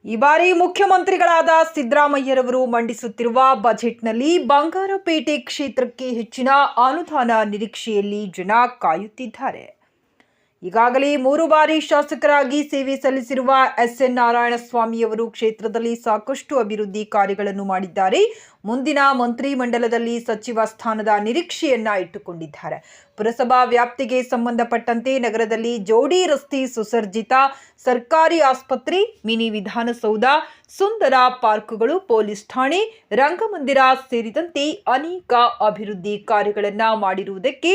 ಈ ಬಾರಿ ಮುಖ್ಯಮಂತ್ರಿಗಳಾದ ಸಿದ್ದರಾಮಯ್ಯರವರು ಮಂಡಿಸುತ್ತಿರುವ ಬಜೆಟ್ನಲ್ಲಿ ಬಂಗಾರಪೇಟೆ ಕ್ಷೇತ್ರಕ್ಕೆ ಹೆಚ್ಚಿನ ಅನುದಾನ ನಿರೀಕ್ಷೆಯಲ್ಲಿ ಜನ ಕಾಯುತ್ತಿದ್ದಾರೆ. ಈಗಾಗಲೇ 3 ಬಾರಿ ಶಾಸಕರಾಗಿ ಸೇವೆ ಸಲ್ಲಿಸಿರುವ ಎಸ್.ಎನ್. ನಾರಾಯಣಸ್ವಾಮಿಯವರು ಕ್ಷೇತ್ರದಲ್ಲಿ ಸಾಕಷ್ಟು ಅಭಿವೃದ್ಧಿ ಕಾರ್ಯಗಳನ್ನು ಮಾಡಿದ್ದಾರೆ. ಮುಂದಿನ ಮಂತ್ರಿಮಂಡಲದಲ್ಲಿ ಸಚಿವ ಸ್ಥಾನದ ನಿರೀಕ್ಷೆಯನ್ನ ಇಟ್ಟುಕೊಂಡಿದ್ದಾರೆ. ಪುರಸಭಾ ವ್ಯಾಪ್ತಿಗೆ ಸಂಬಂಧಪಟ್ಟಂತೆ ನಗರದಲ್ಲಿ ಜೋಡಿ ರಸ್ತೆ, ಸುಸರ್ಜಿತ ಸರ್ಕಾರಿ ಆಸ್ಪತ್ರೆ, ಮಿನಿ ವಿಧಾನಸೌಧ, ಸುಂದರ ಪಾರ್ಕ್ಗಳು, ಪೊಲೀಸ್ ಠಾಣೆ, ರಂಗಮಂದಿರ ಸೇರಿದಂತೆ ಅನೇಕ ಅಭಿವೃದ್ಧಿ ಕಾರ್ಯಗಳನ್ನು ಮಾಡಿರುವುದಕ್ಕೆ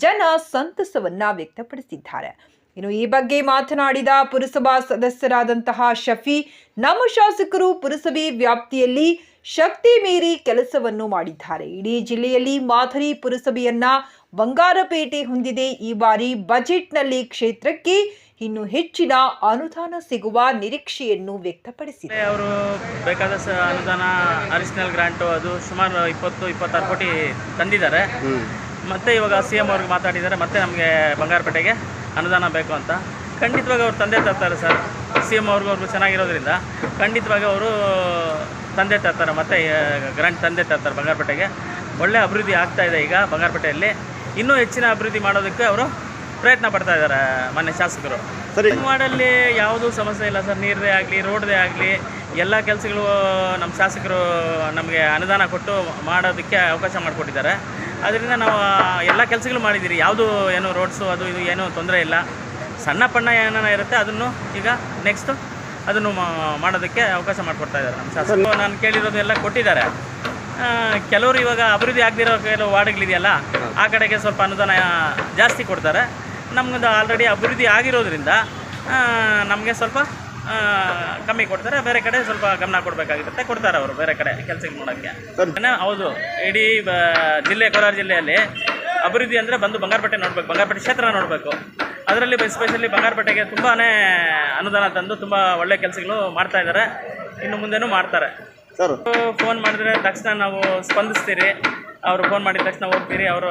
ಜನ ಸಂತಸವನ್ನ ವ್ಯಕ್ತಪಡಿಸಿದ್ದಾರೆ. ಇನ್ನು ಈ ಬಗ್ಗೆ ಮಾತನಾಡಿದ ಪುರಸಭಾ ಸದಸ್ಯರಾದಂತಹ ಶಫಿ, ನಮ್ಮ ಶಾಸಕರು ಪುರಸಭೆ ವ್ಯಾಪ್ತಿಯಲ್ಲಿ ಶಕ್ತಿ ಮೀರಿ ಕೆಲಸವನ್ನು ಮಾಡಿದ್ದಾರೆ. ಇಡೀ ಜಿಲ್ಲೆಯಲ್ಲಿ ಮಾದರಿ ಪುರಸಭೆಯನ್ನ ಬಂಗಾರಪೇಟೆ ಹೊಂದಿದೆ. ಈ ಬಾರಿ ಬಜೆಟ್ನಲ್ಲಿ ಕ್ಷೇತ್ರಕ್ಕೆ ಇನ್ನು ಹೆಚ್ಚಿನ ಅನುದಾನ ಸಿಗುವ ನಿರೀಕ್ಷೆಯನ್ನು ವ್ಯಕ್ತಪಡಿಸಿದ್ದಾರೆ. ಅವರು ಬೇಕಾದಷ್ಟು ಅನುದಾನ ಅಡಿಷನಲ್ ಗ್ರಾಂಟು ಅದು ಸುಮಾರು 20-26 ಕೋಟಿ ತಂದಿದ್ದಾರೆ. ಮತ್ತೆ ಇವಾಗ CM ಅವ್ರಿಗೆ ಮಾತಾಡಿದ್ದಾರೆ, ಮತ್ತೆ ನಮಗೆ ಬಂಗಾರಪೇಟೆಗೆ ಅನುದಾನ ಬೇಕು ಅಂತ. ಖಂಡಿತವಾಗಿ ಅವರು ತಂದೆ ತರ್ತಾರೆ ಸರ್. CM ಅವ್ರಿಗೂ ಚೆನ್ನಾಗಿರೋದ್ರಿಂದ ಖಂಡಿತವಾಗಿ ಅವರು ತಂದೆ ತರ್ತಾರೆ, ಮತ್ತೆ ಗ್ರಾಂಟ್ ತಂದೆ ತರ್ತಾರೆ. ಬಂಗಾರಪೇಟೆಗೆ ಒಳ್ಳೆ ಅಭಿವೃದ್ಧಿ ಆಗ್ತಾ ಇದೆ. ಈಗ ಬಂಗಾರಪೇಟೆಯಲ್ಲಿ ಇನ್ನೂ ಹೆಚ್ಚಿನ ಅಭಿವೃದ್ಧಿ ಮಾಡೋದಕ್ಕೆ ಅವರು ಪ್ರಯತ್ನ ಪಡ್ತಾ ಇದ್ದಾರೆ ಮೊನ್ನೆ ಶಾಸಕರು. ವಾರ್ಡಲ್ಲಿ ಯಾವುದೂ ಸಮಸ್ಯೆ ಇಲ್ಲ ಸರ್. ನೀರದೇ ಆಗಲಿ, ರೋಡ್ದೇ ಆಗಲಿ, ಎಲ್ಲ ಕೆಲಸಗಳು ನಮ್ಮ ಶಾಸಕರು ನಮಗೆ ಅನುದಾನ ಕೊಟ್ಟು ಮಾಡೋದಕ್ಕೆ ಅವಕಾಶ ಮಾಡಿಕೊಟ್ಟಿದ್ದಾರೆ. ಅದರಿಂದ ನಾವು ಎಲ್ಲ ಕೆಲಸಗಳು ಮಾಡಿದ್ದೀರಿ. ಯಾವುದು ಏನು ರೋಡ್ಸು ಅದು ಇದು ಏನೂ ತೊಂದರೆ ಇಲ್ಲ. ಸಣ್ಣ ಪಣ್ಣ ಏನಾರ ಇರುತ್ತೆ ಅದನ್ನು ಈಗ ನೆಕ್ಸ್ಟು ಅದನ್ನು ಮಾಡೋದಕ್ಕೆ ಅವಕಾಶ ಮಾಡಿಕೊಡ್ತಾ ಇದ್ದಾರೆ ನಮ್ಮ ಶಾಸಕರು. ನಾನು ಕೇಳಿರೋದೆಲ್ಲ ಕೊಟ್ಟಿದ್ದಾರೆ. ಕೆಲವರು ಇವಾಗ ಅಭಿವೃದ್ಧಿ ಆಗದಿರೋ ಕೆಲವು ವಾರ್ಡ್ಗಳಿದೆಯಲ್ಲ, ಆ ಕಡೆಗೆ ಸ್ವಲ್ಪ ಅನುದಾನ ಜಾಸ್ತಿ ಕೊಡ್ತಾರೆ. ನಮ್ಗೆ ಆಲ್ರೆಡಿ ಅಭಿವೃದ್ಧಿ ಆಗಿರೋದ್ರಿಂದ ನಮಗೆ ಸ್ವಲ್ಪ ಕಮ್ಮಿ ಕೊಡ್ತಾರೆ. ಬೇರೆ ಕಡೆ ಸ್ವಲ್ಪ ಗಮನ ಕೊಡಬೇಕಾಗಿರುತ್ತೆ, ಕೊಡ್ತಾರೆ ಅವರು ಬೇರೆ ಕಡೆ ಕೆಲಸಕ್ಕೆ ಮಾಡೋಕ್ಕೆ. ಹೌದು, ಇಡೀ ಜಿಲ್ಲೆ ಕೋಲಾರ ಜಿಲ್ಲೆಯಲ್ಲಿ ಅಭಿವೃದ್ಧಿ ಅಂದರೆ ಬಂದು ಬಂಗಾರಪೇಟೆ ನೋಡಬೇಕು, ಬಂಗಾರಪೇಟೆ ಕ್ಷೇತ್ರ ನೋಡಬೇಕು. ಅದರಲ್ಲಿ ಎಸ್ಪೆಷಲಿ ಬಂಗಾರಪೇಟೆಗೆ ತುಂಬಾ ಅನುದಾನ ತಂದು ತುಂಬ ಒಳ್ಳೆ ಕೆಲಸಗಳು ಮಾಡ್ತಾ ಇದ್ದಾರೆ. ಇನ್ನು ಮುಂದೆನೂ ಮಾಡ್ತಾರೆ. ಫೋನ್ ಮಾಡಿದ್ರೆ ತಕ್ಷಣ ನಾವು ಸ್ಪಂದಿಸ್ತೀರಿ. ಅವರು ಫೋನ್ ಮಾಡಿದ ತಕ್ಷಣ ಹೋಗ್ತೀರಿ, ಅವರ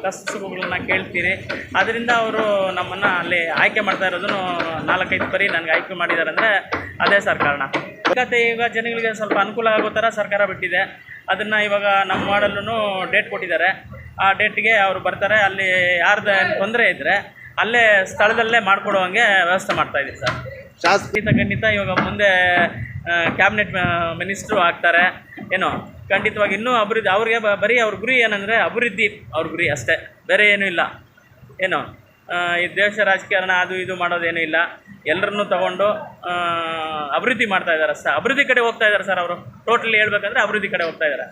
ಕಷ್ಟ ಸುಖಗಳನ್ನ ಕೇಳ್ತೀರಿ. ಅದರಿಂದ ಅವರು ನಮ್ಮನ್ನು ಅಲ್ಲಿ ಆಯ್ಕೆ ಮಾಡ್ತಾ ಇರೋದನ್ನು 4-5 ಬಾರಿ ನನಗೆ ಆಯ್ಕೆ ಮಾಡಿದ್ದಾರೆ ಅಂದರೆ ಅದೇ ಸರ್ ಕಾರಣ. ಈಗ ಜನಗಳಿಗೆ ಸ್ವಲ್ಪ ಅನುಕೂಲ ಆಗೋ ಥರ ಸರ್ಕಾರ ಬಿಟ್ಟಿದೆ. ಅದನ್ನು ಇವಾಗ ನಮ್ಮ ವಾರ್ಡಲ್ಲೂ ಡೇಟ್ ಕೊಟ್ಟಿದ್ದಾರೆ. ಆ ಡೇಟ್ಗೆ ಅವರು ಬರ್ತಾರೆ. ಅಲ್ಲಿ ಯಾರ್ದು ತೊಂದರೆ ಇದ್ದರೆ ಅಲ್ಲೇ ಸ್ಥಳದಲ್ಲೇ ಮಾಡಿಕೊಡುವಂಗೆ ವ್ಯವಸ್ಥೆ ಮಾಡ್ತಾಯಿದ್ದೀವಿ ಸರ್. ಖಂಡಿತ ಇವಾಗ ಮುಂದೆ ಕ್ಯಾಬಿನೆಟ್ ಮಿನಿಸ್ಟ್ರು ಆಗ್ತಾರೆ ಏನೋ. ಖಂಡಿತವಾಗಿ ಇನ್ನೂ ಅಭಿವೃದ್ಧಿ ಅವ್ರಿಗೆ ಬರೀ ಅವ್ರ ಗುರಿ ಏನಂದರೆ ಅಭಿವೃದ್ಧಿ, ಅವ್ರ ಗುರಿ ಅಷ್ಟೇ, ಬೇರೆ ಏನೂ ಇಲ್ಲ. ಏನೋ ಈ ದೇಶ ರಾಜಕಾರಣ ಅದು ಇದು ಮಾಡೋದೇನೂ ಇಲ್ಲ. ಎಲ್ಲರನ್ನೂ ತಗೊಂಡು ಅಭಿವೃದ್ಧಿ ಮಾಡ್ತಾ ಇದ್ದಾರೆ ಸರ್. ಅಭಿವೃದ್ಧಿ ಕಡೆ ಹೋಗ್ತಾ ಇದ್ದಾರೆ ಸರ್ ಅವರು. ಟೋಟಲಿ ಹೇಳ್ಬೇಕಂದ್ರೆ ಅಭಿವೃದ್ಧಿ ಕಡೆ ಹೋಗ್ತಾ ಇದ್ದಾರೆ.